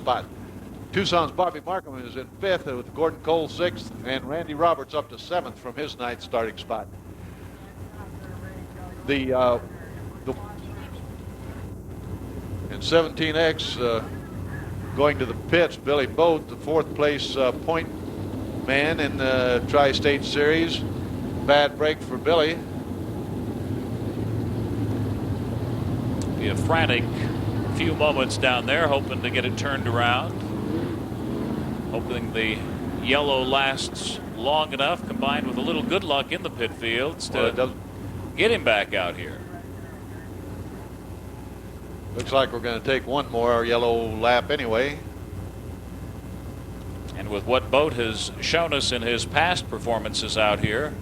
spot. Tucson's Bobby Markham is in 5th with Gordon Cole 6th, and Randy Roberts up to 7th from his 9th starting spot. In 17X, going to the pits, Billy Boat, the 4th place point man in the Tri-State Series. Bad break for Billy. Be a frantic few moments down there, hoping to get it turned around. Hoping the yellow lasts long enough, combined with a little good luck in the pit fields, to get him back out here. Looks like we're going to take one more yellow lap anyway. And with what Boat has shown us in his past performances out here,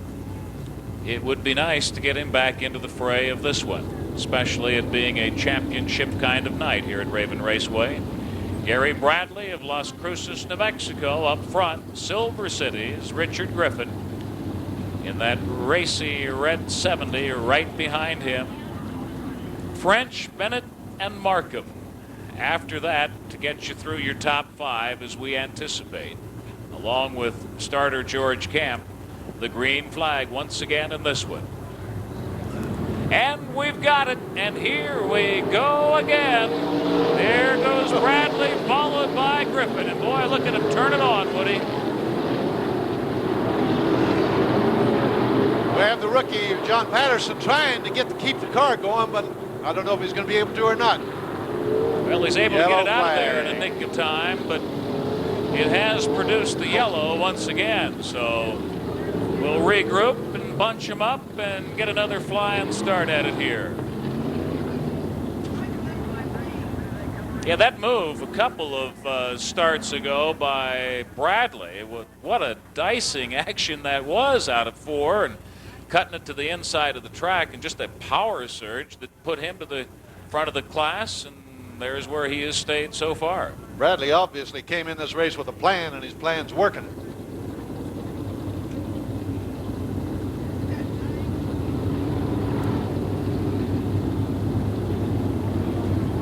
it would be nice to get him back into the fray of this one, especially it being a championship kind of night here at Raven Raceway. Gary Bradley of Las Cruces, New Mexico up front. Silver City's Richard Griffin in that racy red 70 right behind him. French, Bennett, and Markham. After that, to get you through your top 5 as we anticipate, along with starter George Camp. The green flag once again in this one. And we've got it, and here we go again. There goes Bradley, followed by Griffin. And boy, look at him turn it on, Woody. We have the rookie, John Patterson, trying to keep the car going, but I don't know if he's going to be able to or not. Well, he's able to get it out of there in a nick of time, but it has produced the yellow once again. So we'll regroup and bunch them up and get another flying start at it here. Yeah, that move a couple of starts ago by Bradley. What a dicing action that was out of 4 and cutting it to the inside of the track, and just a power surge that put him to the front of the class, and there's where he has stayed so far. Bradley obviously came in this race with a plan, and his plan's working.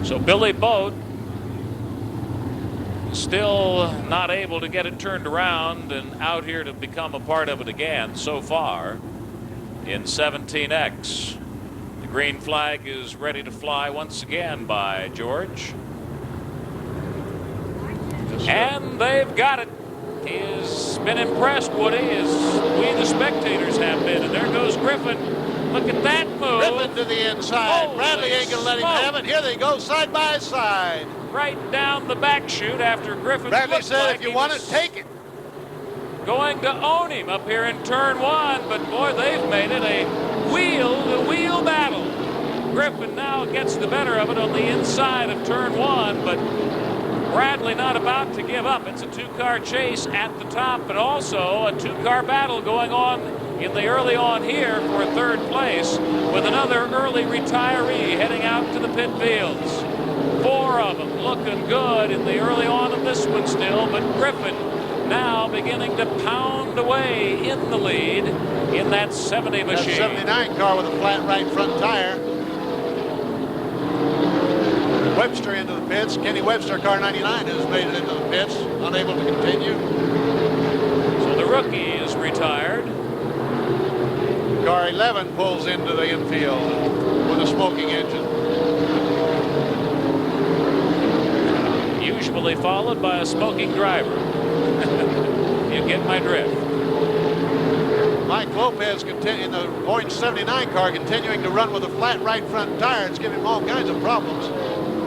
So Billy Boat still not able to get it turned around and out here to become a part of it again so far in 17X. The green flag is ready to fly once again by George. And they've got it. He's been impressed, Woody, as we the spectators have been. And there goes Griffin. Look at that move. Griffin to the inside. Holy Bradley ain't going to let him have it. Here they go, side by side. Right down the back chute after Griffin. Bradley said, like, if you want it, take it. Going to own him up here in turn 1, but boy, they've made it a wheel-to-wheel battle. Griffin now gets the better of it on the inside of turn 1, but Bradley not about to give up. It's a 2-car chase at the top, but also a 2-car battle going on in the early on here for 3rd place, with another early retiree heading out to the pit fields. 4 of them looking good in the early on of this one still, but Griffin now beginning to pound away in the lead in that 70 machine. That 79 car with a flat right front tire. Webster into the pits. Kenny Webster, car 99, has made it into the pits, unable to continue. So the rookie is retired. Car 11 pulls into the infield with a smoking engine. Usually followed by a smoking driver. You get my drift. Mike Lopez in the orange 79 car continuing to run with a flat right front tire. It's giving him all kinds of problems.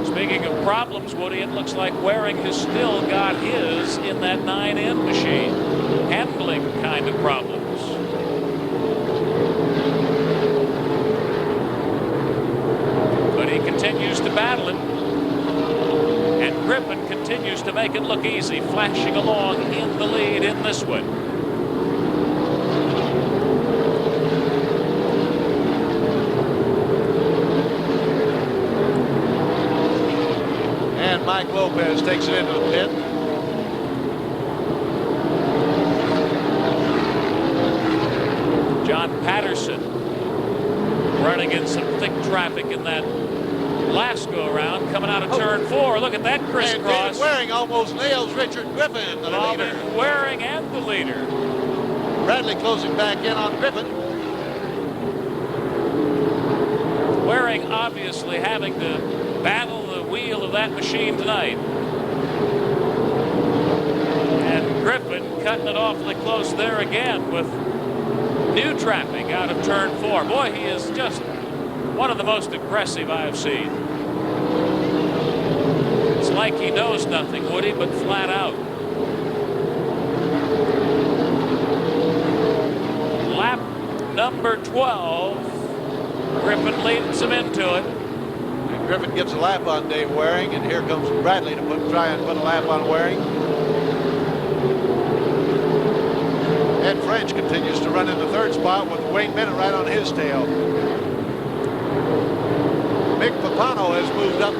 Speaking of problems, Woody, it looks like Waring has still got his in that 9N machine. Handling kind of problems. But he continues to battle it. And Griffin continues to make it look easy, flashing along in the lead in this one. And Mike Lopez takes it into the pit. John Patterson running in some thick traffic in that last go around coming out of turn 4. Look at that crisscross. And Waring almost nails Richard Griffin, the leader. Waring and the leader. Bradley closing back in on Griffin. Waring obviously having to battle the wheel of that machine tonight. And Griffin cutting it awfully close there again with new trapping out of turn 4. Boy, he is just one of the most impressive I've seen. It's like he knows nothing, Woody, but flat out. Lap number 12. Griffin leads him into it. And Griffin gets a lap on Dave Waring, and here comes Bradley to try and put a lap on Waring. Ed French continues to run in the 3rd spot with Wayne Bennett right on his tail. Mick Papano has moved up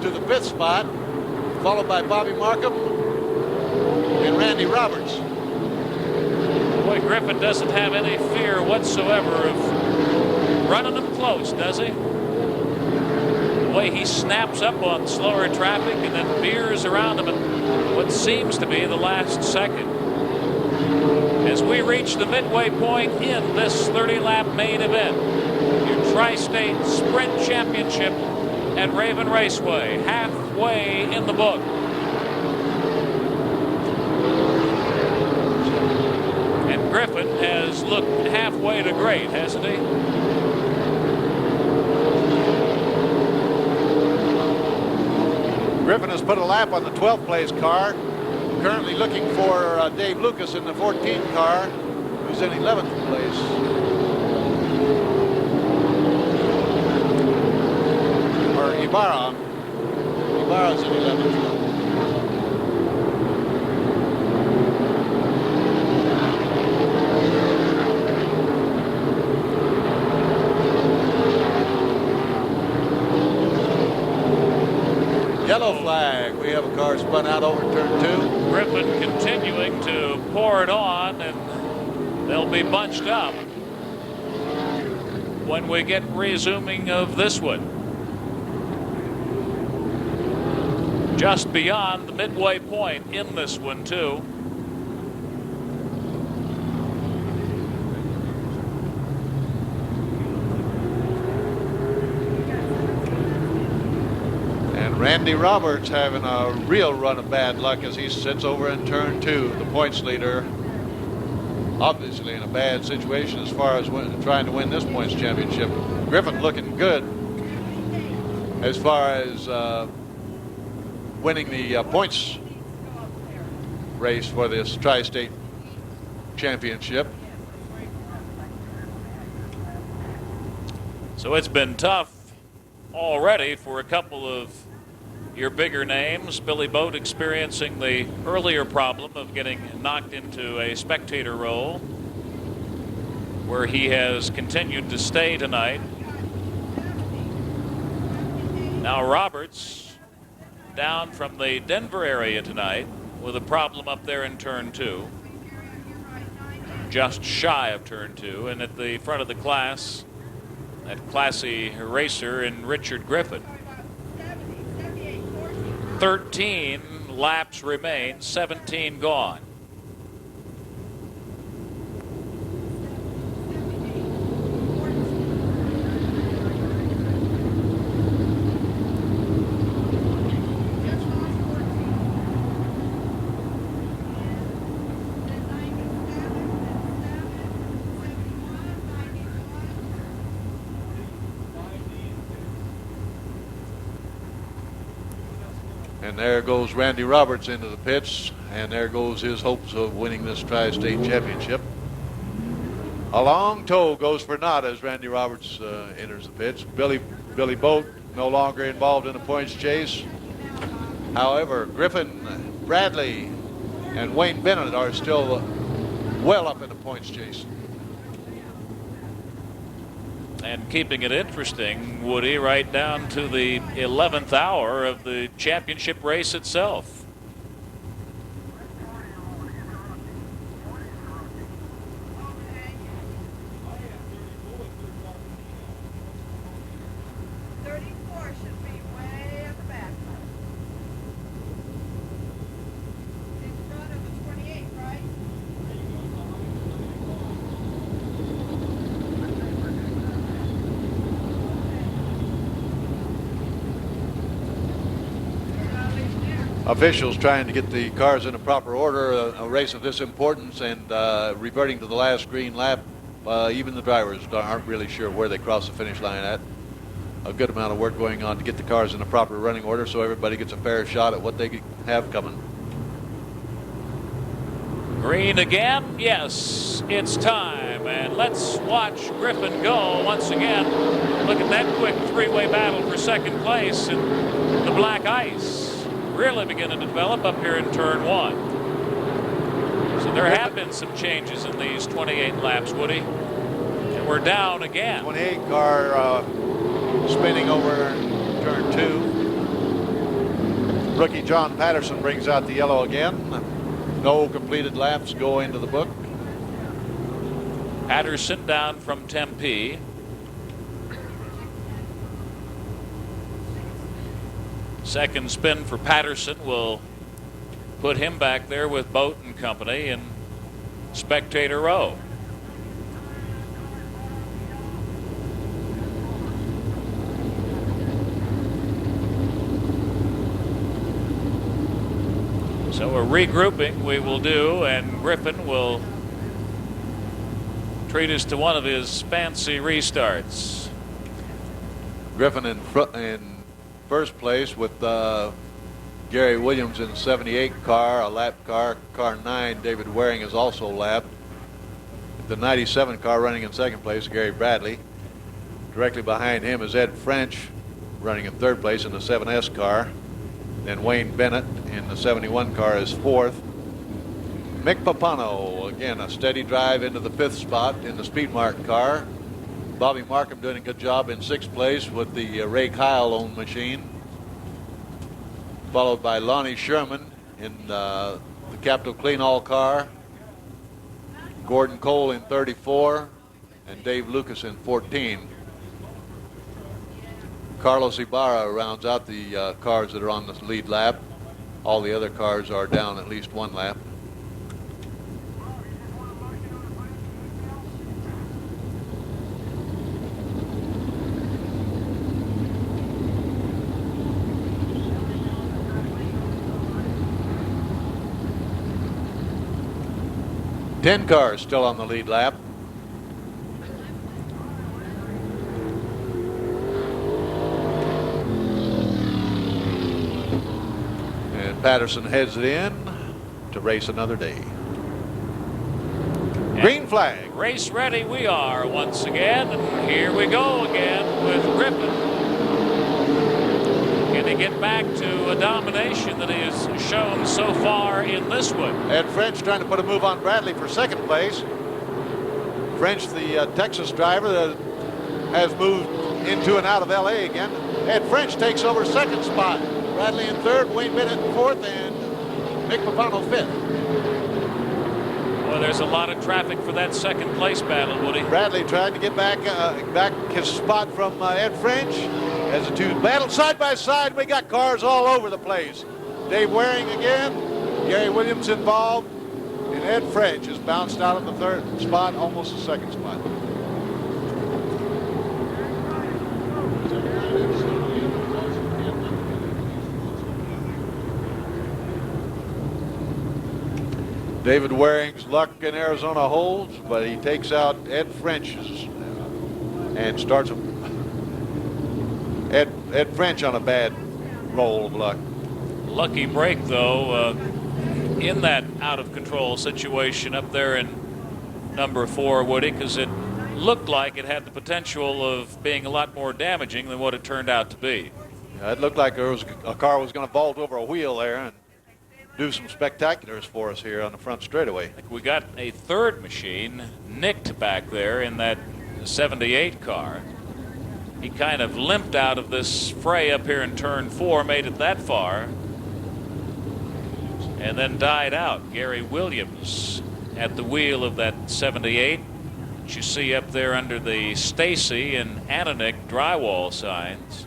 to the 5th spot, followed by Bobby Markham and Randy Roberts. Boy, Griffin doesn't have any fear whatsoever of running them close, does he? The way he snaps up on slower traffic and then veers around them at what seems to be the last second. As we reach the midway point in this 30-lap main event, your Tri-State Sprint Championship at Raven Raceway, halfway in the book. And Griffin has looked halfway to great, hasn't he? Griffin has put a lap on the 12th place car. Currently looking for Dave Lucas in the 14th car, who's in 11th place. Or Ibarra. Ibarra's in 11th. Yellow flag. We have a car spun out over turn 2. Griffin continuing to pour it on, and they'll be bunched up when we get resuming of this one. Just beyond the midway point in this one, too. Randy Roberts having a real run of bad luck as he sits over in turn 2, the points leader. Obviously in a bad situation as far as trying to win this points championship. Griffin looking good as far as winning the points race for this Tri-State Championship. So it's been tough already for a couple of your bigger names. Billy Boat experiencing the earlier problem of getting knocked into a spectator role, where he has continued to stay tonight. Now Roberts down from the Denver area tonight with a problem up there in turn 2, just shy of turn 2, and at the front of the class, that classy racer in Richard Griffin. 13 laps remain, 17 gone. And there goes Randy Roberts into the pits, and there goes his hopes of winning this Tri-State Championship. A long tow goes for naught as Randy Roberts enters the pits. Billy Boat no longer involved in the points chase. However, Griffin, Bradley, and Wayne Bennett are still well up in the points chase. And keeping it interesting, Woody, right down to the 11th hour of the championship race itself. Officials trying to get the cars in a proper order, a race of this importance, and reverting to the last green lap. Even the drivers aren't really sure where they cross the finish line at. A good amount of work going on to get the cars in a proper running order so everybody gets a fair shot at what they have coming. Green again? Yes, it's time. And let's watch Griffin go once again. Look at that quick three-way battle for second place, and the black ice really beginning to develop up here in turn one. So there have been some changes in these 28 laps, Woody. And we're down again. 28 car spinning over turn two. Rookie John Patterson brings out the yellow again. No completed laps go into the book. Patterson down from Tempe. Second spin for Patterson will put him back there with Boat and company in spectator row. So a regrouping we will do, and Griffin will treat us to one of his fancy restarts. Griffin in first place with Gary Williams in 78 car, a lap car. Car 9, David Waring, is also lapped. The 97 car running in second place, Gary Bradley. Directly behind him is Ed French running in third place in the 7S car. Then Wayne Bennett in the 71 car is fourth. Mick Papano, again, a steady drive into the fifth spot in the Speedmark car. Bobby Markham doing a good job in sixth place with the Ray Kyle owned machine. Followed by Lonnie Sherman in the Capital Clean All car. Gordon Cole in 34 and Dave Lucas in 14. Carlos Ibarra rounds out the cars that are on the lead lap. All the other cars are down at least one lap. Ten cars still on the lead lap. Patterson heads it in to race another day. Green flag. Race ready we are once again. And here we go again with Griffin. Can he get back to a domination that he has shown so far in this one? Ed French trying to put a move on Bradley for second place. French, the Texas driver that has moved into and out of LA again. Ed French takes over second spot. Bradley in third, Wayne Bennett in fourth, and Mick Papano fifth. Well, there's a lot of traffic for that second place battle, Woody. Bradley tried to get back his spot from Ed French. As the two battle side by side, we got cars all over the place. Dave Waring again, Gary Williams involved, and Ed French is bounced out of the third spot, almost the second spot. David Waring's luck in Arizona holds, but he takes out Ed French's and starts Ed French on a bad roll of luck. Lucky break, though, in that out-of-control situation up there in number 4, Woody, because it looked like it had the potential of being a lot more damaging than what it turned out to be. Yeah, it looked like there was a car was going to vault over a wheel there and do some spectaculars for us here on the front straightaway. We got a third machine nicked back there in that 78 car. He kind of limped out of this fray up here in turn 4, made it that far, and then died out. Gary Williams at the wheel of that 78, which you see up there under the Stacy and Ananick drywall signs.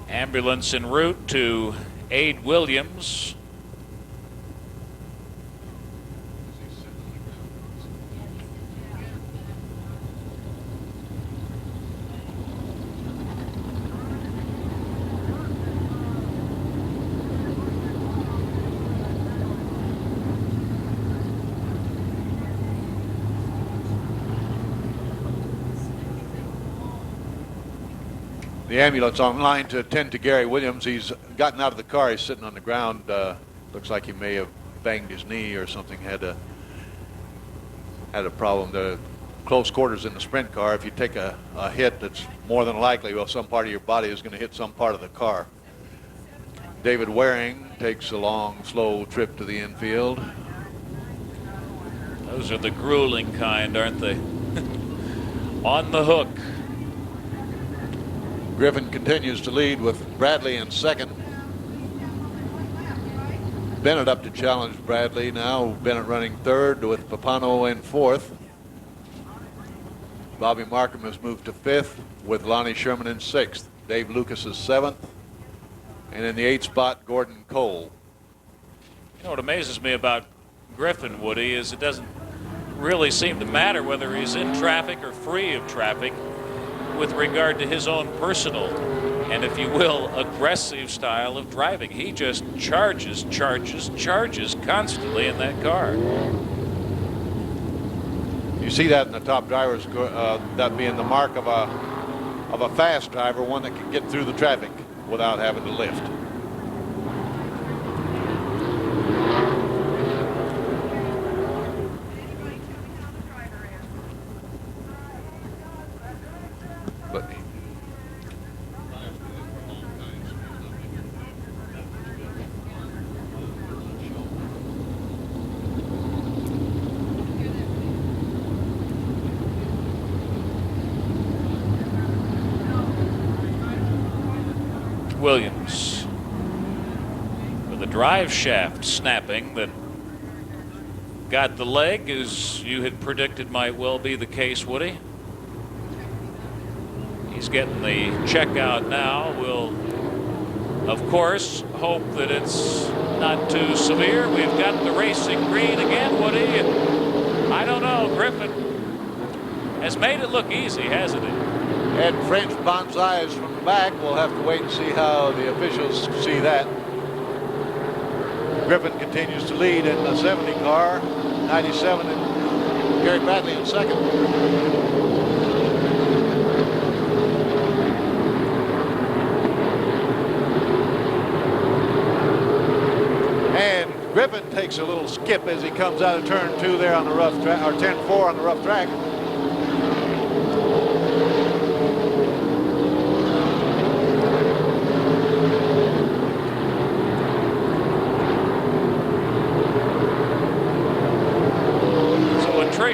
Ambulance en route to aid Williams. The ambulance on line to attend to Gary Williams. He's gotten out of the car. He's sitting on the ground. Looks like he may have banged his knee or something. Had a problem. The close quarters in the sprint car. If you take a hit, that's more than likely, well, some part of your body is going to hit some part of the car. David Waring takes a long, slow trip to the infield. Those are the grueling kind, aren't they? On the hook. Griffin continues to lead with Bradley in second. Bennett up to challenge Bradley now. Bennett running third with Papano in fourth. Bobby Markham has moved to fifth with Lonnie Sherman in sixth. Dave Lucas is seventh. And in the eighth spot, Gordon Cole. You know what amazes me about Griffin, Woody, is it doesn't really seem to matter whether he's in traffic or free of traffic with regard to his own personal and, if you will, aggressive style of driving. He just charges constantly in that car. You see that in the top drivers, that being the mark of a fast driver, one that can get through the traffic without having to lift. But Williams with a drive shaft snapping that got the leg, as you had predicted might well be the case, Woody. He's getting the check out now. We'll, of course, hope that it's not too severe. We've got the racing green again, Woody. I don't know. Griffin has made it look easy, hasn't he? Ed French bonsais from the back. We'll have to wait and see how the officials see that. Griffin continues to lead in the 70 car. 97 and Gary Bradley in second. And Griffin takes a little skip as he comes out of turn 2 there on the rough track, or turn 4 on the rough track.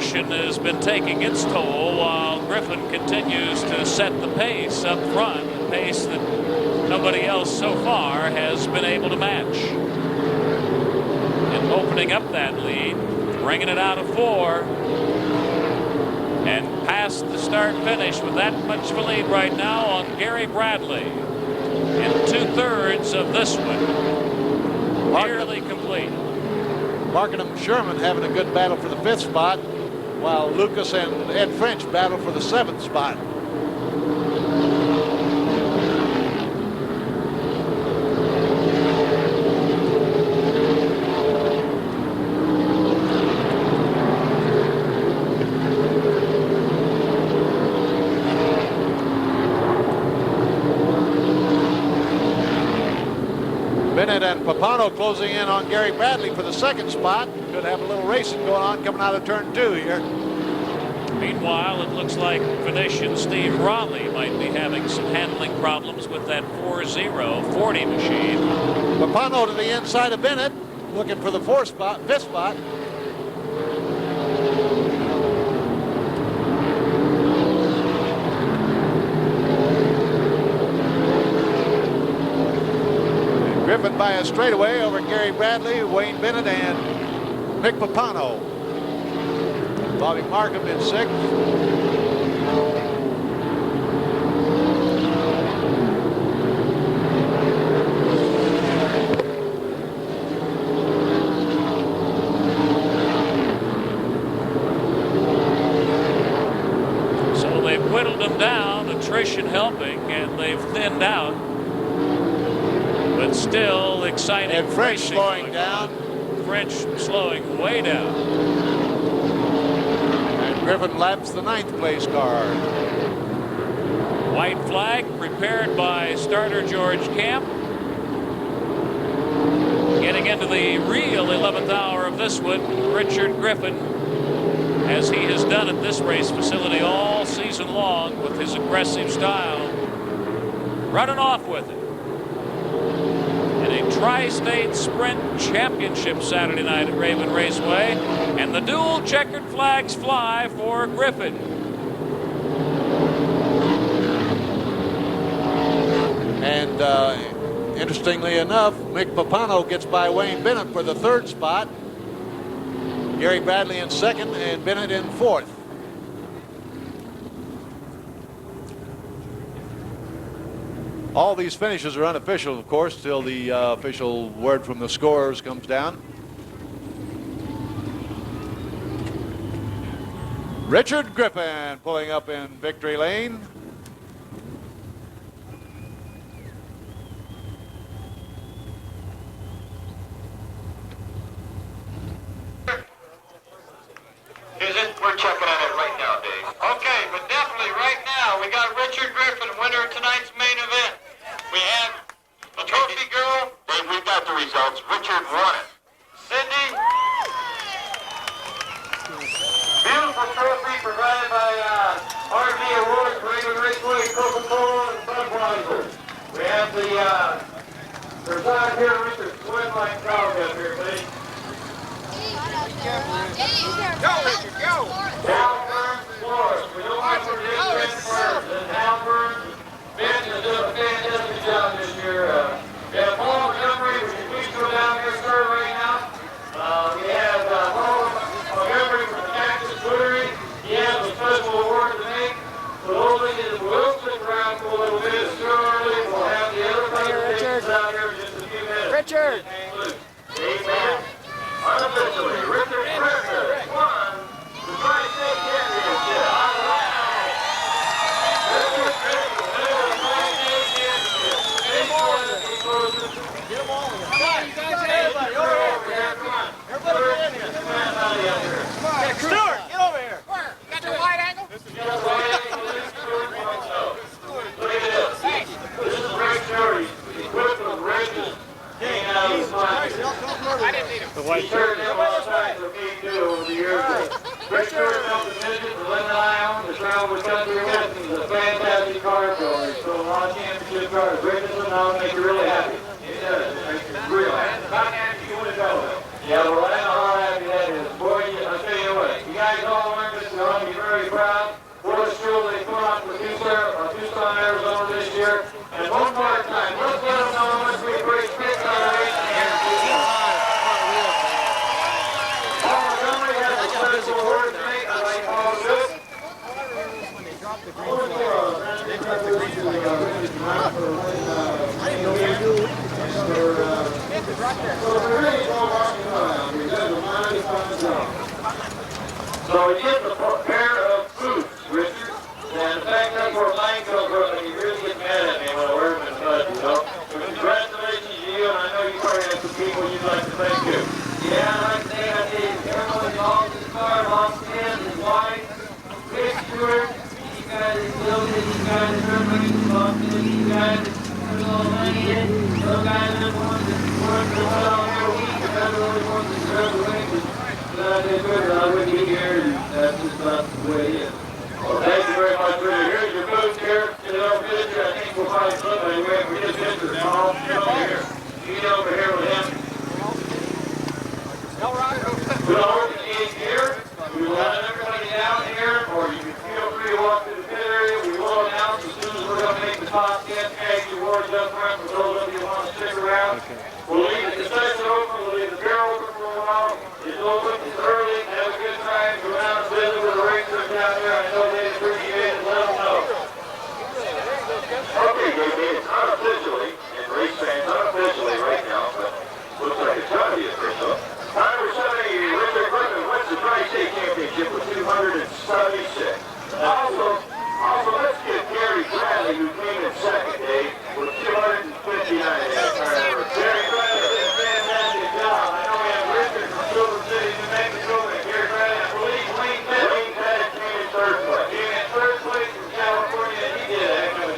Has been taking its toll while Griffin continues to set the pace up front, the pace that nobody else so far has been able to match. And opening up that lead, bringing it out of 4, and past the start finish with that much of a lead right now on Gary Bradley. In 2/3 of this one, nearly complete. Markham and Sherman having a good battle for the 5th spot, while Lucas and Ed French battle for the 7th spot. Bennett and Papano closing in on Gary Bradley for the 2nd spot. Could have a little racing going on coming out of turn 2 here. Meanwhile, it looks like Venetian Steve Raleigh might be having some handling problems with that 40 machine. Papano to the inside of Bennett, looking for the 5th spot. Griffin by a straightaway over Gary Bradley, Wayne Bennett, and Mick Papano. Bobby Markham in 6th. So they've whittled them down, attrition helping, and they've thinned out. But still exciting. And French slowing down. French slowing way down. And Griffin laps the 9th place car. White flag prepared by starter George Camp. Getting into the real 11th hour of this one, Richard Griffin, as he has done at this race facility all season long with his aggressive style, running off with it. In a Tri-State Sprint Championship Saturday night at Raven Raceway, and the dual checkered flags fly for Griffin. And interestingly enough, Mick Papano gets by Wayne Bennett for the 3rd spot. Gary Bradley in 2nd and Bennett in 4th. All these finishes are unofficial, of course, till the official word from the scorers comes down. Richard Griffin pulling up in victory lane. We're checking on it right now, Dave. Okay, but definitely right now we got Richard Griffin, winner of tonight's main event. We have the trophy girl. Dave, we've got the results. Richard won it. Cindy. Beautiful trophy provided by RV Awards, Raven Raceway, Coca-Cola, and Budweiser. We have the side here, Richard, swim like cows up here, please. Go, Richard, go! Halburn, Flores. We don't want to forget Ben first. And Halburn, Ben has done a fantastic job this year. We have Paul Montgomery, which is please go down here, sir, right now. We have Paul Montgomery from the Cactus Twittery. He has a special award to make. So those of you that will stick around for a little bit, early, we'll have the other presentations out here in just a few minutes. Richard! Amen. Unofficially, Richard Griffin won the Tri-State Championship. All right. Richard Griffin won the Tri-State Championship. Get them all in. Come on, you guys. Everybody, over here. Come on. Everybody get in here. Come on. Stuart, get over here. Where? You got the wide angle? This is the wide angle. This is Stuart Bonneau. Look at this. This is Ray Shorty. He's equipped with races. Hanging out of the Smiley. I didn't need him. He turned him all sides for me too over the years. Rick Stewart helped the visit for Lynn and I own the travel with country west. He's a fantastic car builder. He's sold a lot of championship cars. Rick is now make you really happy. He does. It makes you real happy. How happy you want to go with? Yeah, well, I know how happy that is. Boy, I'll tell you what. You guys all learned this. You're going to be very proud. What a stroll they put on for Tucson, Arizona this year. And one more time, let's let them know how much we appreciate on the race here in Tucson. Paul Montgomery has a special word to make. I'd like Paul to do it. When they dropped the green flag, they dropped the green flag. I didn't know they were doing So he gets a pair of boots, Richard. And in fact, that's where mine comes from, and he really gets mad at me when I wear them in mud, you know. So congratulations to you, and I know you probably have some people you'd like to thank too. Yeah, I'd like to say I did. Everyone involved in the car, Mom Stan, his wife, Rick Stewart, you guys that built it, you guys that are bringing the box in, you guys that put a little money in, those guys that want to work for $1 a week, and that's really want to serve the wages. I did good, and I wouldn't be here, and that's just not the way it is. Well, thank you very much, Richard. Here's your boots here. Get it over here. I think we'll find somebody waiting for his picture. Paul, get over here. You get over here with him. We'll hold the gate here. We will let everybody down here, or you can feel free to walk through the pit area. We will announce as soon as we're going to make the top 10 tag awards up front for those of you who want to stick around. We'll leave the concession open. We'll leave the beer open for a while. It's open. It's early. Have a good time. Go down and visit with the racers down there. I know they appreciate it. Let them know. Okay, JB, it's unofficially, and race fans unofficially right now, but looks like it's got to be official. Number 70, Richard Griffin wins the Tri-State Championship with 276. Also, let's give Gary Bradley, who came in second, Dave, with 259. Gary Bradley did a fantastic job. I know we have Richard from Silver City, New Mexico, and Gary Bradley, I believe Wayne Bennett came in third place. Came in third place from California, and he did an excellent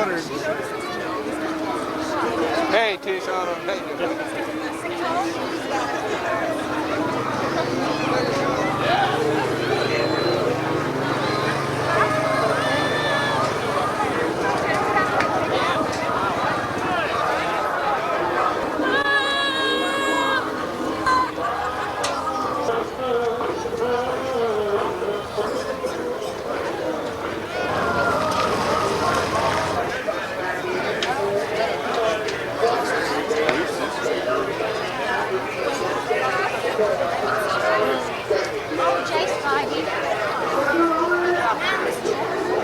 200. Hey, Tucson. Hey.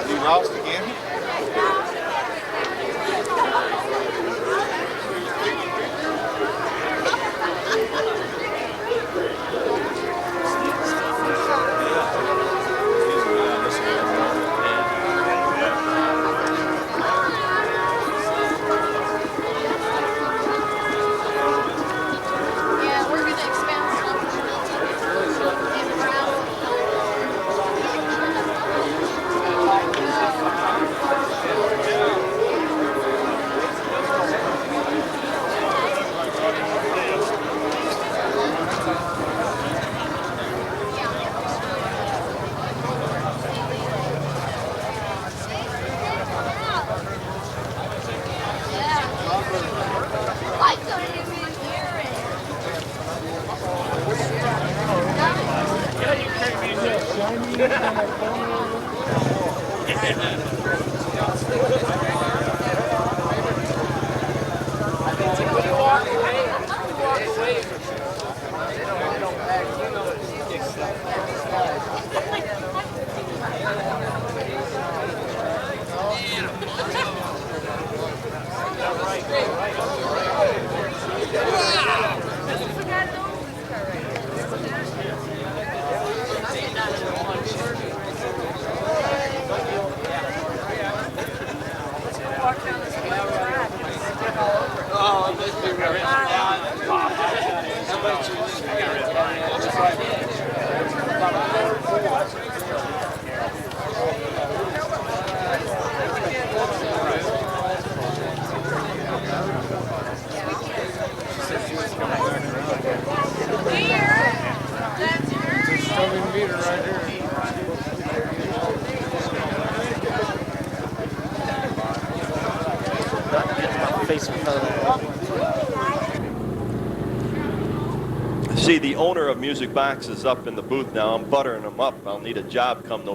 You lost again? Yeah, we're going to expand something in Bradford. See, the owner of Music Box is up in the booth now. I'm buttering him up. I'll need a job come November.